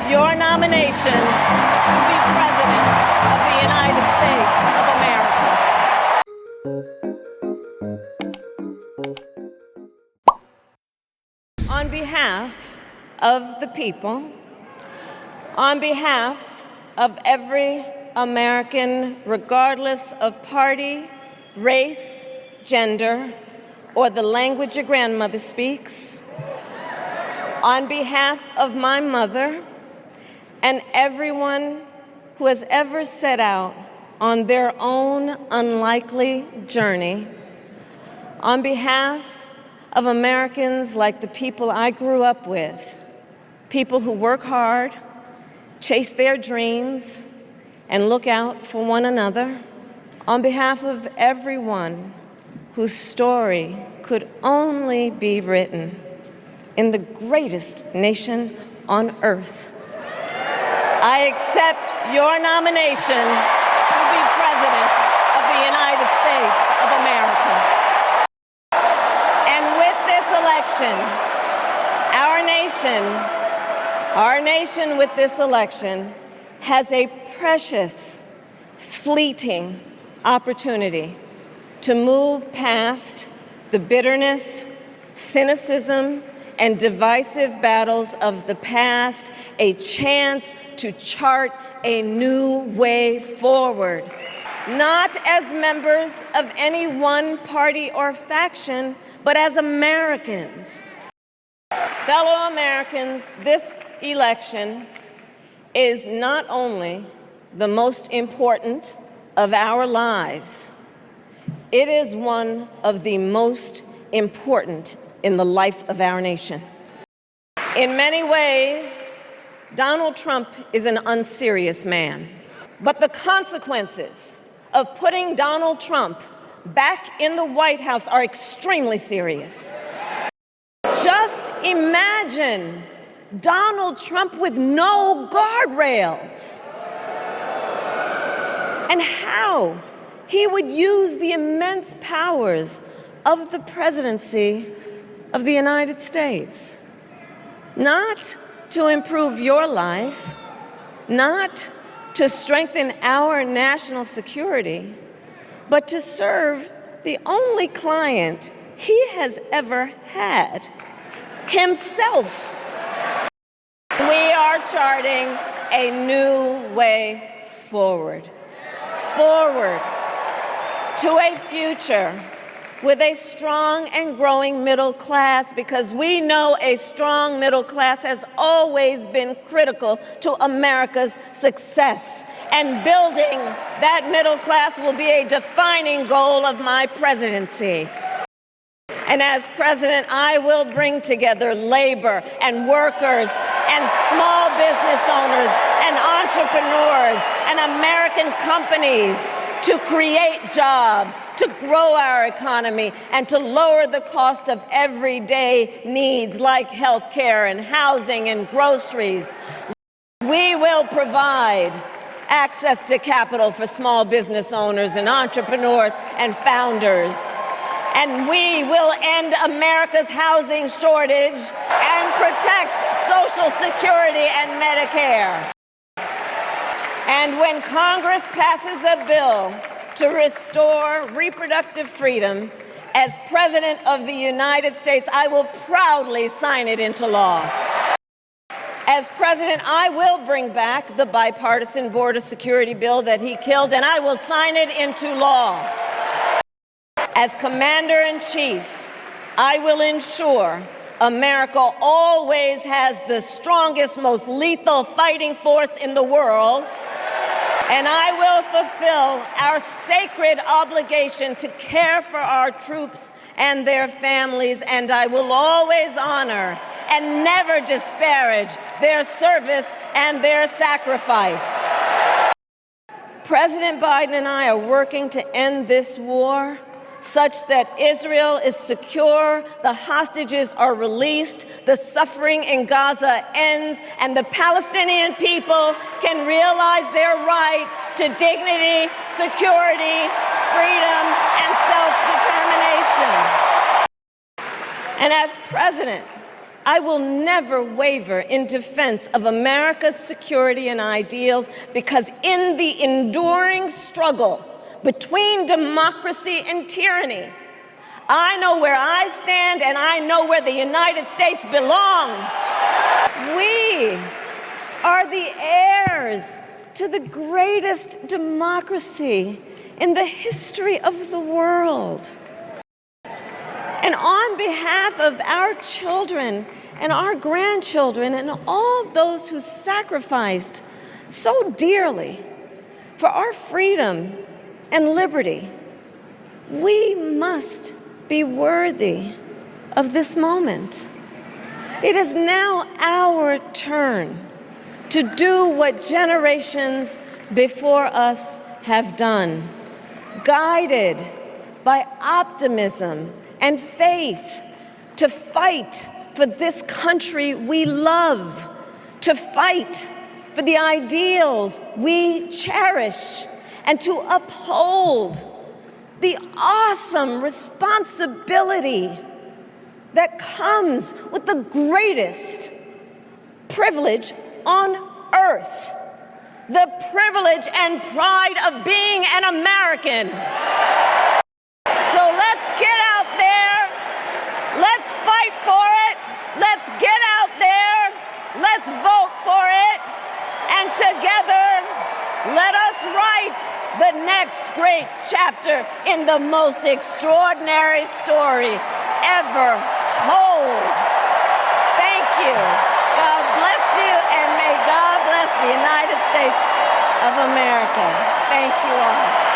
your nomination to be President of the United States of America. On behalf of the people, on behalf of every American, regardless of party, race, gender, or the language your grandmother speaks, on behalf of my mother and everyone who has ever set out on their own unlikely journey, on behalf of Americans like the people I grew up with, people who work hard, chase their dreams, and look out for one another, on behalf of everyone whose story could only be written in the greatest nation on earth, I accept your nomination to be President of the United States of America. And with this election, our nation with this election has a precious, fleeting opportunity to move past the bitterness, cynicism, and divisive battles of the past, a chance to chart a new way forward, not as members of any one party or faction, but as Americans. Fellow Americans, this election is not only the most important of our lives, it is one of the most important in the life of our nation. In many ways, Donald Trump is an unserious man, but the consequences of putting Donald Trump back in the White House are extremely serious. Just imagine Donald Trump with no guardrails, and how he would use the immense powers of the presidency of the United States, not to improve your life, not to strengthen our national security, but to serve the only client he has ever had, himself. We are charting a new way forward to a future with a strong and growing middle class, because we know a strong middle class has always been critical to America's success. And building that middle class will be a defining goal of my presidency. And as president, I will bring together labor and workers and small business owners and entrepreneurs and American companies to create jobs, to grow our economy, and to lower the cost of everyday needs like health care and housing and groceries. We will provide access to capital for small business owners and entrepreneurs and founders. And we will end America's housing shortage and protect Social Security and Medicare. And when Congress passes a bill to restore reproductive freedom, as President of the United States, I will proudly sign it into law. As President, I will bring back the bipartisan border security bill that he killed, and I will sign it into law. As Commander-in-Chief, I will ensure America always has the strongest, most lethal fighting force in the world, and I will fulfill our sacred obligation to care for our troops and their families, and I will always honor and never disparage their service and their sacrifice. President Biden and I are working to end this war such that Israel is secure, the hostages are released, the suffering in Gaza ends, and the Palestinian people can realize their right to dignity, security, freedom, and self-determination. And as president, I will never waver in defense of America's security and ideals, because in the enduring struggle between democracy and tyranny, I know where I stand and I know where the United States belongs. We are the heirs to the greatest democracy in the history of the world. And on behalf of our children and our grandchildren and all those who sacrificed so dearly for our freedom and liberty, we must be worthy of this moment. It is now our turn to do what generations before us have done, guided by optimism and faith, to fight for this country we love, to fight for the ideals we cherish, and to uphold the awesome responsibility that comes with the greatest privilege on earth, the privilege and pride of being an American. So let's get out there, let's fight for it, let's get out there, let's vote for it, and together let us write the next great chapter in the most extraordinary story ever told. Thank you. God bless you, and may God bless the United States of America. Thank you all.